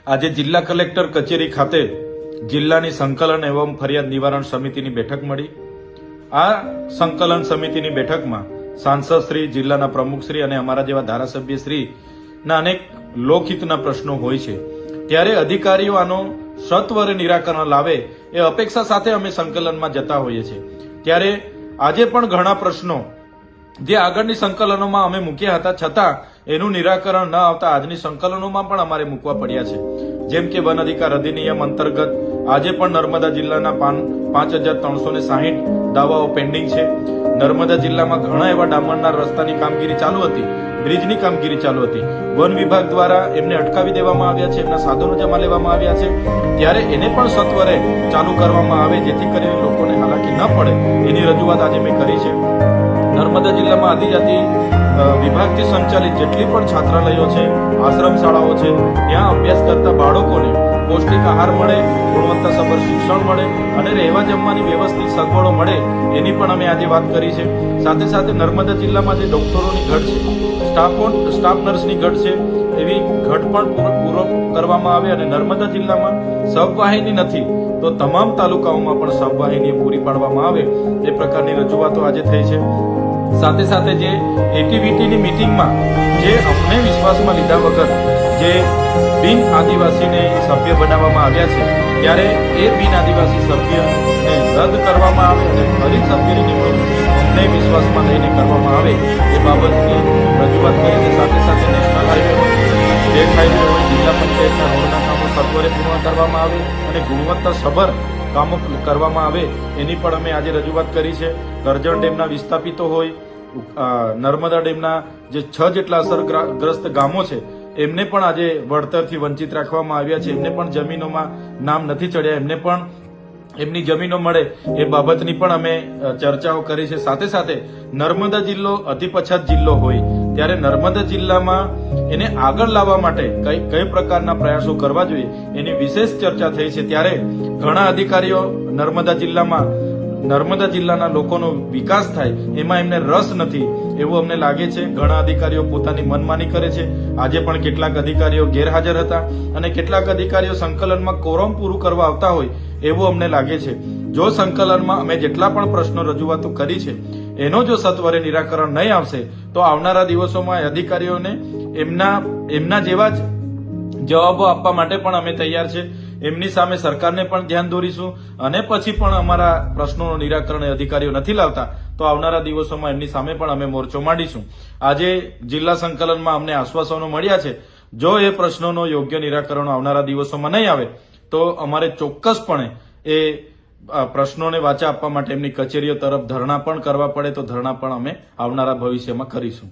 આજે જિલ્લા કલેક્ટર કચેરી ખાતે જિલ્લાની સંકલન એવં ફરિયાદ નિવારણ સમિતિની બેઠક મળી। આ સંકલન સમિતિની બેઠકમાં સાંસદ શ્રી, જિલ્લાના પ્રમુખ શ્રી અને અમારા જેવા ધારાસભ્ય શ્રીના અનેક લોકહિતના પ્રશ્નો હોય છે, ત્યારે અધિકારીઓ આનો સત્વરે નિરાકરણ લાવે એ અપેક્ષા સાથે અમે સંકલનમાં જતા હોઈએ છીએ। ત્યારે આજે પણ ઘણા પ્રશ્નો જે આગળની સંકલનોમાં અમે મૂક્યા હતા, છતાં એનું નિરાકરણ ન આવતા આજની સંકલનોમાં પણ અમારે મૂકવા પડ્યા છે। જેમ કે વન અધિકાર અધિનિયમ અંતર્ગત આજે પણ નર્મદા જિલ્લાના 5360 દાવાઓ પેન્ડિંગ છે। નર્મદા જિલ્લામાં ઘણા એવા ડામરના રસ્તાની કામગીરી ચાલુ હતી, બ્રિજની કામગીરી ચાલુ હતી, વન વિભાગ દ્વારા એમને અટકાવી દેવામાં આવ્યા છે, એમના સાધનો જમા લેવામાં આવ્યા છે, ત્યારે એને પણ સત્વરે ચાલુ કરવામાં આવે જેથી કરીને લોકોને હાલાકી ન પડે એની રજૂઆત આજે મેં કરી છે। નર્મદા જિલ્લામાં આદિજાતિ વિભાગથી સંચાલિત જેટલી પણ છાત્રાલયો છે, આશ્રમ શાળાઓ છે, ત્યાં અભ્યાસ કરતા બાળકોને પૌષ્ટિક આહાર મળે, ગુણવત્તાસભર શિક્ષણ મળે અને રહેવા જમવાની વ્યવસ્થિત સગવડો મળે એની પણ અમે આજે વાત કરી છે। સાથે સાથે નર્મદા જિલ્લામાં જે ડોક્ટરોની ઘટ છે, સ્ટાફ નર્સની ઘટ છે, એવી ઘટ પણ પૂરો કરવામાં આવે અને નર્મદા જિલ્લામાં સબવાહિની નથી તો તમામ તાલુકાઓમાં પણ સબવાહિની પૂરી પાડવામાં આવે એ પ્રકારની રજૂઆતો આજે થઈ છે। સાથે સાથે જે એટીવીટીની મિટિંગમાં જે અમને વિશ્વાસમાં લીધા વગર જે બિન આદિવાસીને સભ્ય બનાવવામાં આવ્યા છે, ત્યારે એ બિન આદિવાસી સભ્યને રદ કરવામાં આવે અને ફરી સભ્યની નિમણૂક અમને વિશ્વાસમાં લઈને કરવામાં આવે એ બાબતની રજૂઆત કરી છે। સાથે સાથે નેશનલ હાઈવે હોય, સ્ટેટ હાઈવે હોય, જિલ્લા પંચાયતના રોડના કામો સત્વરે પૂર્ણ કરવામાં આવે અને ગુણવત્તાસભર કામો કરવામાં આવે એની પણ અમે આજે રજૂઆત કરી છે। કરજણ ડેમના વિસ્થાપિતો હોય, નર્મદા ડેમના જે 6 જેટલા અસરગ્રસ્ત ગામો છે એમને પણ આજે વળતરથી વંચિત રાખવામાં આવ્યા છે, એમને પણ જમીનોમાં નામ નથી ચડ્યા, એમને પણ એમની જમીનો મળે એ બાબતની પણ અમે ચર્ચાઓ કરી છે। સાથે સાથે નર્મદા જિલ્લો અતિ પછાત જિલ્લો હોય ત્યારે નર્મદા જિલ્લામાં એને આગળ લાવવા માટે કઈ પ્રકારના પ્રયાસો કરવા જોઈએ એની વિશેષ ચર્ચા થઈ છે। ત્યારે ઘણા અધિકારીઓ નર્મદા જિલ્લાના લોકોનો વિકાસ થાય એમાં એમને રસ નથી એવું અમને લાગે છે। ઘણા અધિકારીઓ પોતાની મનમાની કરે છે। આજે પણ કેટલાક અધિકારીઓ ગેરહાજર હતા અને કેટલાક અધિકારીઓ સંકલનમાં કોરમ પૂરું કરવા આવતા હોય એવું અમને લાગે છે। જો સંકલનમાં અમે જેટલા પણ પ્રશ્નો રજૂઆતો કરી છે એનો જો સત્વરે નિરાકરણ નહીં આવશે તો આવનારા દિવસોમાં અધિકારીઓને એમના જેવા જ જવાબો આપવા માટે પણ અમે તૈયાર છે। એમની સામે સરકારને પણ ધ્યાન દોરીશું અને પછી પણ અમારા પ્રશ્નોનું નિરાકરણ અધિકારીઓ નથી લાવતા તો આવનારા દિવસોમાં એમની સામે પણ અમે મોરચો માંડીશું। આજે જિલ્લા સંકલનમાં અમને આશ્વાસનો મળ્યા છે, જો એ પ્રશ્નોનો યોગ્ય નિરાકરણ આવનારા દિવસોમાં નહીં આવે તો અમારે ચોક્કસપણે એ પ્રશ્નોને વાચા આપવા માટે એમની કચેરીઓ તરફ ધરણા પણ કરવા પડે તો ધરણા પણ અમે આવનારા ભવિષ્યમાં કરીશું।